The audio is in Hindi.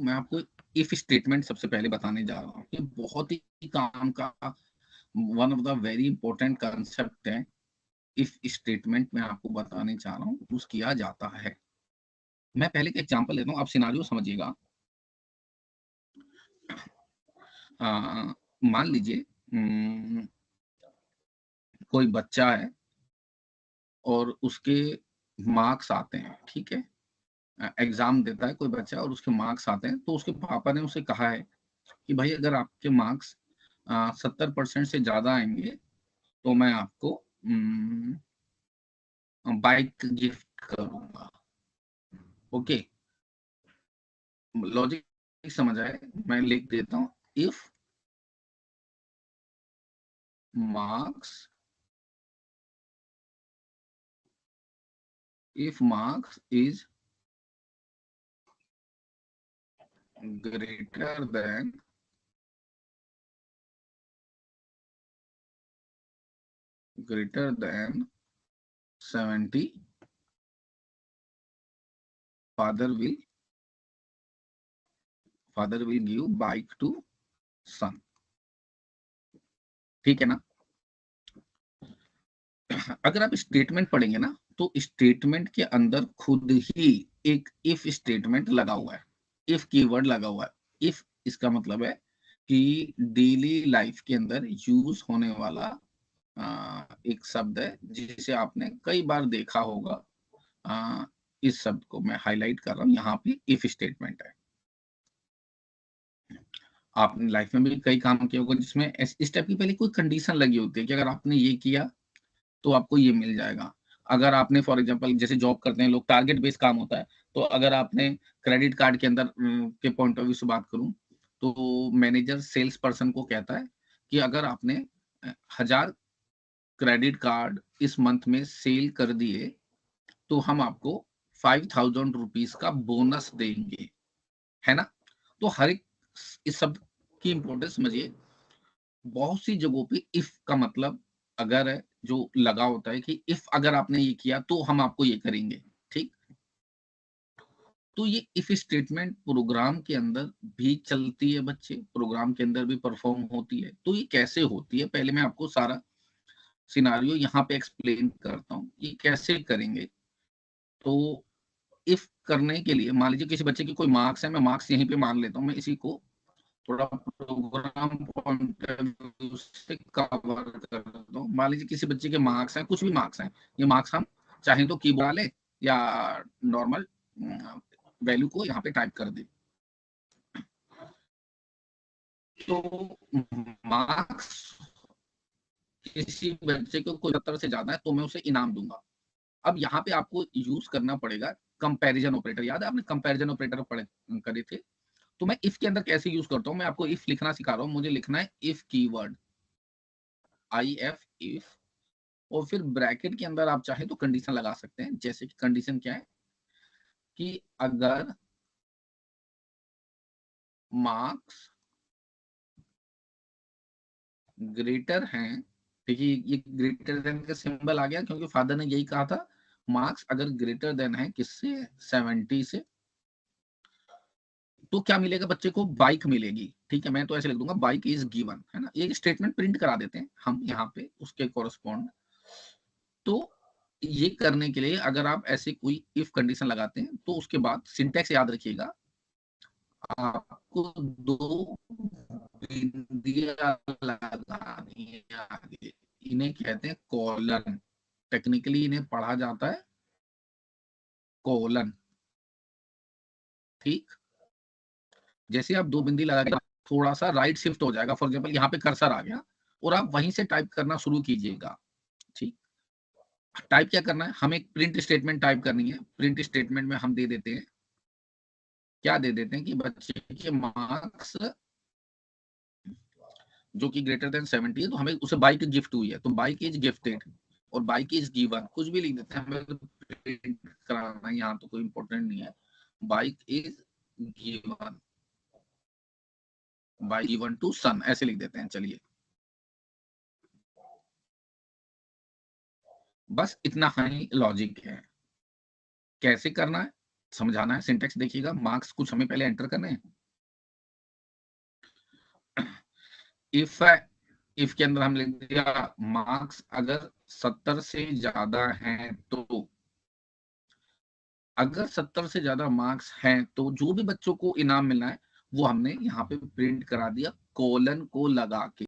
मैं आपको इफ स्टेटमेंट सबसे पहले बताने जा रहा हूँ। ये बहुत ही काम का one of the very important concept है। इफ स्टेटमेंट मैं आपको बताने जा रहा हूँ, यूज किया जाता है। मैं पहले एक एग्जांपल लेता हूँ, आप सिनारियो समझिएगा। मान लीजिए कोई बच्चा है और उसके मार्क्स आते हैं, ठीक है। एग्जाम देता है कोई बच्चा और उसके मार्क्स आते हैं, तो उसके पापा ने उसे कहा है कि भाई अगर आपके मार्क्स 70% से ज्यादा आएंगे तो मैं आपको बाइक गिफ्ट करूंगा। ओके, लॉजिक समझ आए? मैं लिख देता हूँ, if marks is greater than 70, father will give bike to son। ठीक है ना? अगर आप स्टेटमेंट पढ़ेंगे ना, तो स्टेटमेंट के अंदर खुद ही एक इफ स्टेटमेंट लगा हुआ है, इफ कीवर्ड लगा हुआ है। इफ इसका मतलब है कि डेली लाइफ के अंदर यूज होने वाला एक शब्द है जिसे आपने कई बार देखा होगा। इस शब्द को मैं हाईलाइट कर रहा हूँ, यहाँ पे इफ स्टेटमेंट है। आपने लाइफ में भी कई काम किए होगा जिसमें इस टाइप की पहले कोई कंडीशन लगी होती है कि अगर आपने ये किया तो आपको ये मिल जाएगा। अगर आपने फॉर एग्जांपल जैसे जॉब करते हैं लोग, टारगेट बेस्ड काम होता है, तो अगर आपने क्रेडिट कार्ड के अंदर के पॉइंट ऑफ व्यू से बात करूं, तो मैनेजर सेल्स पर्सन को कहता है कि अगर आपने 1000 क्रेडिट कार्ड इस मंथ में सेल कर दिए तो हम आपको 5000 रुपीज का बोनस देंगे, है ना? तो हर एक इस शब्द की इंपॉर्टेंस समझिए। बहुत सी जगहों पे इफ का मतलब अगर है जो लगा होता है कि इफ अगर आपने ये किया तो हम आपको ये करेंगे, ठीक। तो ये इफ स्टेटमेंट प्रोग्राम के अंदर भी चलती है बच्चे, प्रोग्राम के अंदर भी परफॉर्म होती है। तो ये कैसे होती है, पहले मैं आपको सारा सिनारियो यहाँ पे एक्सप्लेन करता हूँ ये कैसे करेंगे। तो इफ करने के लिए मान लीजिए किसी बच्चे की कोई मार्क्स है, मैं मार्क्स यहीं पे मान लेता हूँ, मैं इसी को थोड़ा प्रोग्राम पॉइंट ऑफ व्यू से कवर कर दो। मान लीजिए किसी बच्चे के मार्क्स हैं, कुछ भी मार्क्स हैं, ये मार्क्स हम चाहे तो कीबोर्ड ले या नॉर्मल वैल्यू को यहाँ पे टाइप कर दे। तो मार्क्स किसी बच्चे को कोई 70 से ज्यादा है तो मैं उसे इनाम दूंगा। अब यहाँ पे आपको यूज करना पड़ेगा कंपैरिजन ऑपरेटर। याद है आपने कंपैरिजन ऑपरेटर पढ़े करे थे? तो मैं इफ के अंदर कैसे यूज करता हूँ, मैं आपको इफ लिखना सिखा रहा हूँ। मुझे लिखना है इफ कीवर्ड, IF इफ, और फिर ब्रैकेट के अंदर आप चाहे तो कंडीशन लगा सकते हैं। जैसे कि कंडीशन क्या है कि अगर मार्क्स ग्रेटर हैं, देखिए ये ग्रेटर देन का सिंबल आ गया क्योंकि फादर ने यही कहा था, मार्क्स अगर ग्रेटर देन है किससे, 70 से, तो क्या मिलेगा बच्चे को, बाइक मिलेगी। ठीक है, मैं तो ऐसे लिख दूंगा बाइक इज गिवन, है ना। एक स्टेटमेंट प्रिंट करा देते हैं हम यहाँ पे उसके कोरस्पॉन्ड। तो ये करने के लिए अगर आप ऐसे कोई इफ कंडीशन लगाते हैं तो उसके बाद सिंटैक्स याद रखिएगा, आपको दो बिंदियां लगानी है आगे। इन्हें कहते हैं कॉलन। टेक्निकली इन्हें पढ़ा जाता है कोलन, ठीक। जैसे आप दो बिंदी लगा के थोड़ा सा राइट शिफ्ट हो जाएगा, फॉर एग्जाम्पल यहाँ पे कर्सर आ गया और आप वहीं से टाइप करना शुरू कीजिएगा, ठीक। टाइप क्या करना है, हमें एक प्रिंट स्टेटमेंट टाइप करनी है। प्रिंट स्टेटमेंट में हम दे देते हैं, क्या दे देते हैं कि बच्चे के मार्क्स जो कि ग्रेटर देन 70 है तो हमें उसे बाइक गिफ्ट हुई है, तो बाइक इज गिफ्टेड और बाइक इज गिवन, कुछ भी लिख देते हैं। हमें तो प्रिंट कराना है, यहाँ तो कोई इंपॉर्टेंट नहीं है। Bike is given, bike given to son, ऐसे लिख देते हैं। चलिए, बस इतना ही लॉजिक है। कैसे करना है, समझाना है, सिंटैक्स देखिएगा, मार्क्स कुछ हमें पहले एंटर करने हैं। इफ इफ के अंदर हम लिख दिया मार्क्स अगर 70 से ज्यादा हैं तो, अगर 70 से ज्यादा मार्क्स हैं तो जो भी बच्चों को इनाम मिलना है वो हमने यहाँ पे प्रिंट करा दिया कोलन को लगा के।